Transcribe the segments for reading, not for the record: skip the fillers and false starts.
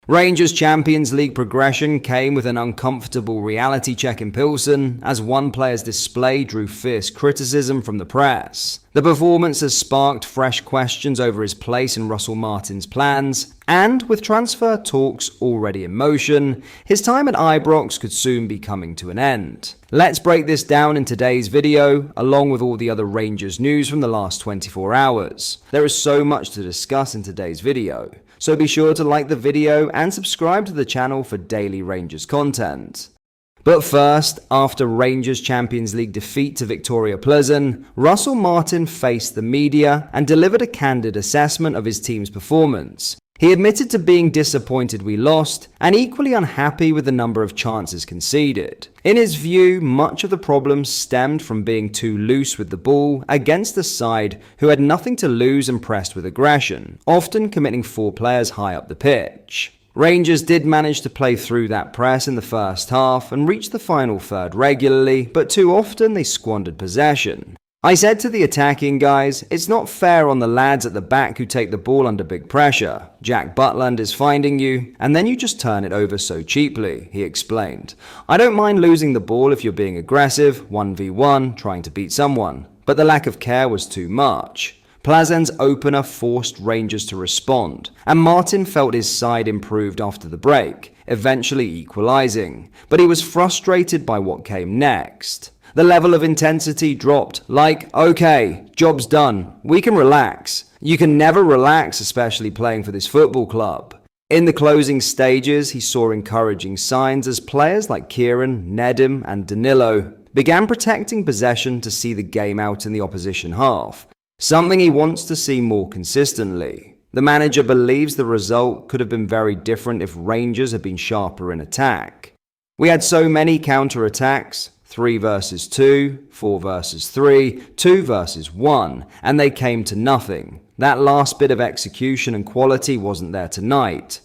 Rangers' Champions League progression came with an uncomfortable reality check in Pilsen, as one player's display drew fierce criticism from the press. The performance has sparked fresh questions over his place in Russell Martin's plans, and with transfer talks already in motion, his time at Ibrox could soon be coming to an end. Let's break this down in today's video, along with all the other Rangers news from the last 24 hours. There is so much to discuss in today's video, so be sure to like the video and subscribe to the channel for daily Rangers content. But first, after Rangers' Champions League defeat to Victoria Pleasant, Russell Martin faced the media and delivered a candid assessment of his team's performance. He admitted to being disappointed we lost and equally unhappy with the number of chances conceded. In his view, much of the problem stemmed from being too loose with the ball against a side who had nothing to lose and pressed with aggression, often committing 4 players high up the pitch. Rangers did manage to play through that press in the first half and reach the final third regularly, but too often they squandered possession. I said to the attacking guys, it's not fair on the lads at the back who take the ball under big pressure. Jack Butland is finding you, and then you just turn it over so cheaply, he explained. I don't mind losing the ball if you're being aggressive, 1v1, trying to beat someone, but the lack of care was too much. Pleasant's opener forced Rangers to respond, and Martin felt his side improved after the break, eventually equalising, but he was frustrated by what came next. The level of intensity dropped, like, okay, job's done, we can relax. You can never relax, especially playing for this football club. In the closing stages, he saw encouraging signs as players like Kieran, Nedim and Danilo began protecting possession to see the game out in the opposition half, something he wants to see more consistently. The manager believes the result could have been very different if Rangers had been sharper in attack. We had so many counter-attacks, 3 versus 2, 4 versus 3, 2 versus 1, and they came to nothing. That last bit of execution and quality wasn't there tonight.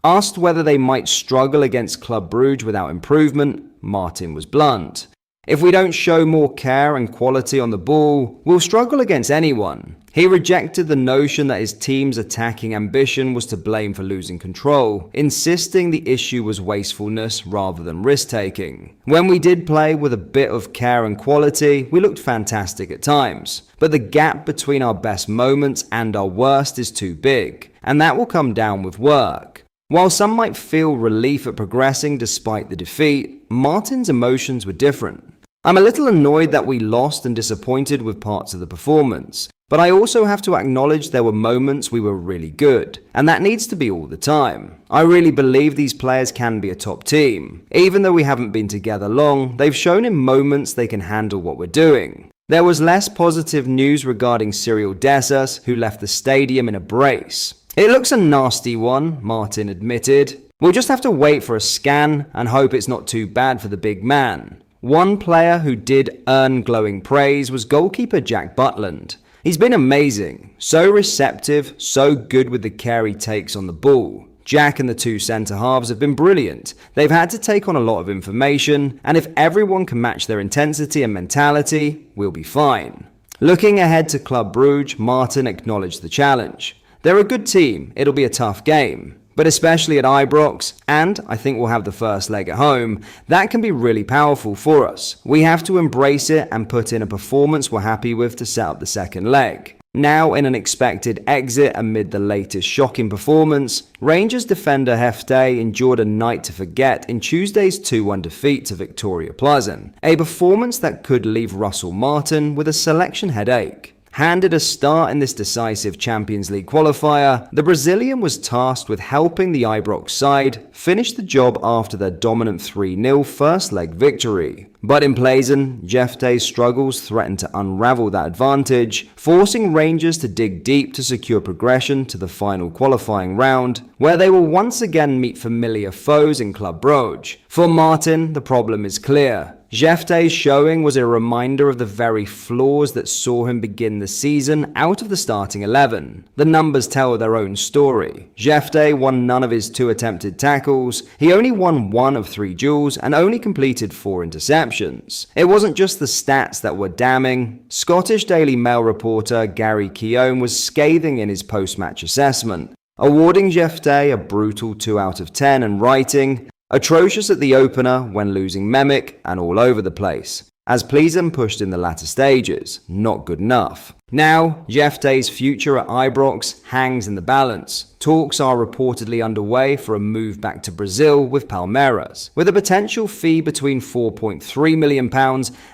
Asked whether they might struggle against Club Brugge without improvement, Martin was blunt. If we don't show more care and quality on the ball, we'll struggle against anyone. He rejected the notion that his team's attacking ambition was to blame for losing control, insisting the issue was wastefulness rather than risk-taking. When we did play with a bit of care and quality, we looked fantastic at times, but the gap between our best moments and our worst is too big, and that will come down with work. While some might feel relief at progressing despite the defeat, Martin's emotions were different. I'm a little annoyed that we lost and disappointed with parts of the performance, but I also have to acknowledge there were moments we were really good, and that needs to be all the time. I really believe these players can be a top team. Even though we haven't been together long, they've shown in moments they can handle what we're doing. There was less positive news regarding Cyril Dessers, who left the stadium in a brace. It looks a nasty one, Martin admitted. We'll just have to wait for a scan and hope it's not too bad for the big man. One player who did earn glowing praise was goalkeeper Jack Butland. He's been amazing, so receptive, so good with the care he takes on the ball. Jack and the 2 centre-halves have been brilliant. They've had to take on a lot of information, and if everyone can match their intensity and mentality, we'll be fine. Looking ahead to Club Brugge, Martin acknowledged the challenge. They're a good team, it'll be a tough game. But especially at Ibrox, and I think we'll have the first leg at home, that can be really powerful for us. We have to embrace it and put in a performance we're happy with to set up the second leg. Now in an expected exit amid the latest shocking performance, Rangers defender Hefte endured a night to forget in Tuesday's 2-1 defeat to Victoria Pleasant, a performance that could leave Russell Martin with a selection headache. Handed a start in this decisive Champions League qualifier, the Brazilian was tasked with helping the Ibrox side finish the job after their dominant 3-0 first leg victory. But in Pleasant, Jefte's struggles threatened to unravel that advantage, forcing Rangers to dig deep to secure progression to the final qualifying round, where they will once again meet familiar foes in Club Brugge. For Martin, the problem is clear. Jefte's showing was a reminder of the very flaws that saw him begin the season out of the starting 11. The numbers tell their own story. Jefte won none of his 2 attempted tackles, he only won 1 of 3 duels and only completed 4 interceptions. It wasn't just the stats that were damning. Scottish Daily Mail reporter Gary Keown was scathing in his post-match assessment. awarding Jeff Day a brutal 2 out of 10 and writing, "Atrocious at the opener when losing Memic and all over the place. As Pleasant pushed in the latter stages, not good enough." Now, Jeff Day's future at Ibrox hangs in the balance. Talks are reportedly underway for a move back to Brazil with Palmeiras, with a potential fee between £4.3 million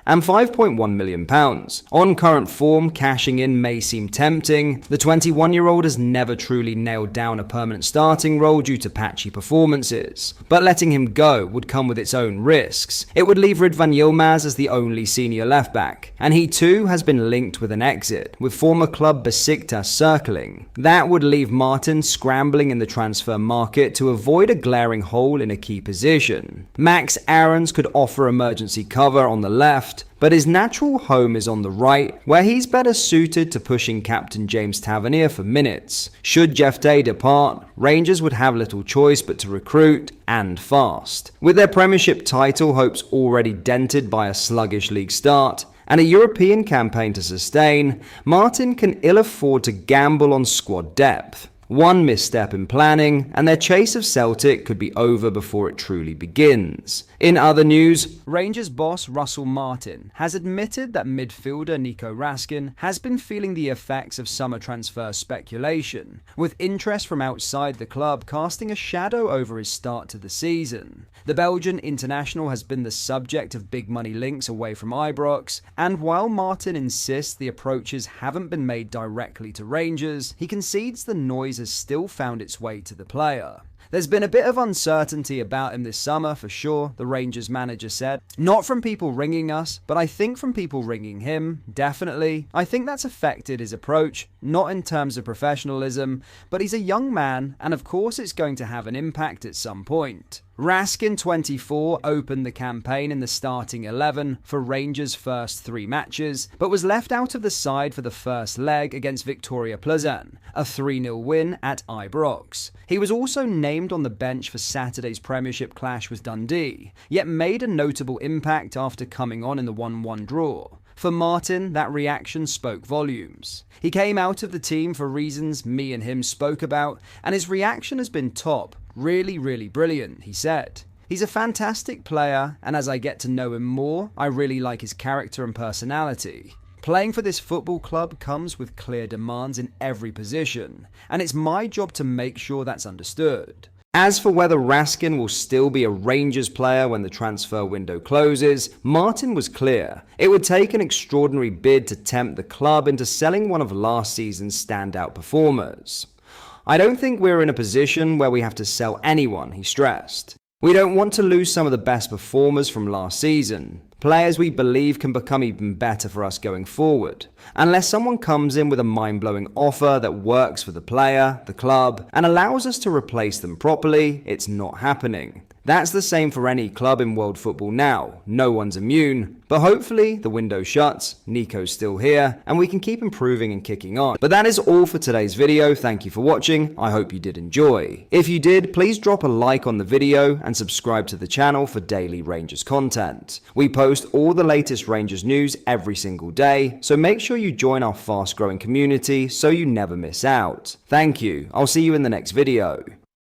and £5.1 million. On current form, cashing in may seem tempting. The 21-year-old has never truly nailed down a permanent starting role due to patchy performances, but letting him go would come with its own risks. It would leave Ridvan Yilmaz as the only senior left-back, and he too has been linked with an exit, with former club Besiktas circling. That would leave Martin scrambling in the transfer market to avoid a glaring hole in a key position. Max Aarons could offer emergency cover on the left, but his natural home is on the right, where he's better suited to pushing captain James Tavernier for minutes. Should Jeff Day depart, Rangers would have little choice but to recruit, and fast. With their Premiership title hopes already dented by a sluggish league start, and a European campaign to sustain, Martin can ill afford to gamble on squad depth. One misstep in planning, and their chase of Celtic could be over before it truly begins. In other news, Rangers boss Russell Martin has admitted that midfielder Nico Raskin has been feeling the effects of summer transfer speculation, with interest from outside the club casting a shadow over his start to the season. The Belgian international has been the subject of big money links away from Ibrox, and while Martin insists the approaches haven't been made directly to Rangers, he concedes the noise has still found its way to the player. There's been a bit of uncertainty about him this summer, for sure, the Rangers manager said. Not from people ringing us, but I think from people ringing him, definitely. I think that's affected his approach, not in terms of professionalism, but he's a young man, and of course it's going to have an impact at some point. Raskin, 24, opened the campaign in the starting 11 for Rangers' first 3 matches, but was left out of the side for the first leg against Victoria Plzen, a 3-0 win at Ibrox. He was also named on the bench for Saturday's Premiership clash with Dundee, yet made a notable impact after coming on in the 1-1 draw. For Martin, that reaction spoke volumes. He came out of the team for reasons me and him spoke about, and his reaction has been top. Really brilliant, he said. He's a fantastic player, and as I get to know him more, I really like his character and personality. Playing for this football club comes with clear demands in every position, and it's my job to make sure that's understood. As for whether Raskin will still be a Rangers player when the transfer window closes, Martin was clear. It would take an extraordinary bid to tempt the club into selling one of last season's standout performers. "I don't think we're in a position where we have to sell anyone," he stressed. "We don't want to lose some of the best performers from last season, players we believe can become even better for us going forward. Unless someone comes in with a mind-blowing offer that works for the player, the club, and allows us to replace them properly, it's not happening." That's the same for any club in world football now. No one's immune. But hopefully the window shuts, Nico's still here, and we can keep improving and kicking on. But that is all for today's video. Thank you for watching. I hope you did enjoy. If you did, please drop a like on the video and subscribe to the channel for daily Rangers content. We post all the latest Rangers news every single day, so make sure you join our fast growing community so you never miss out. Thank you. I'll see you in the next video.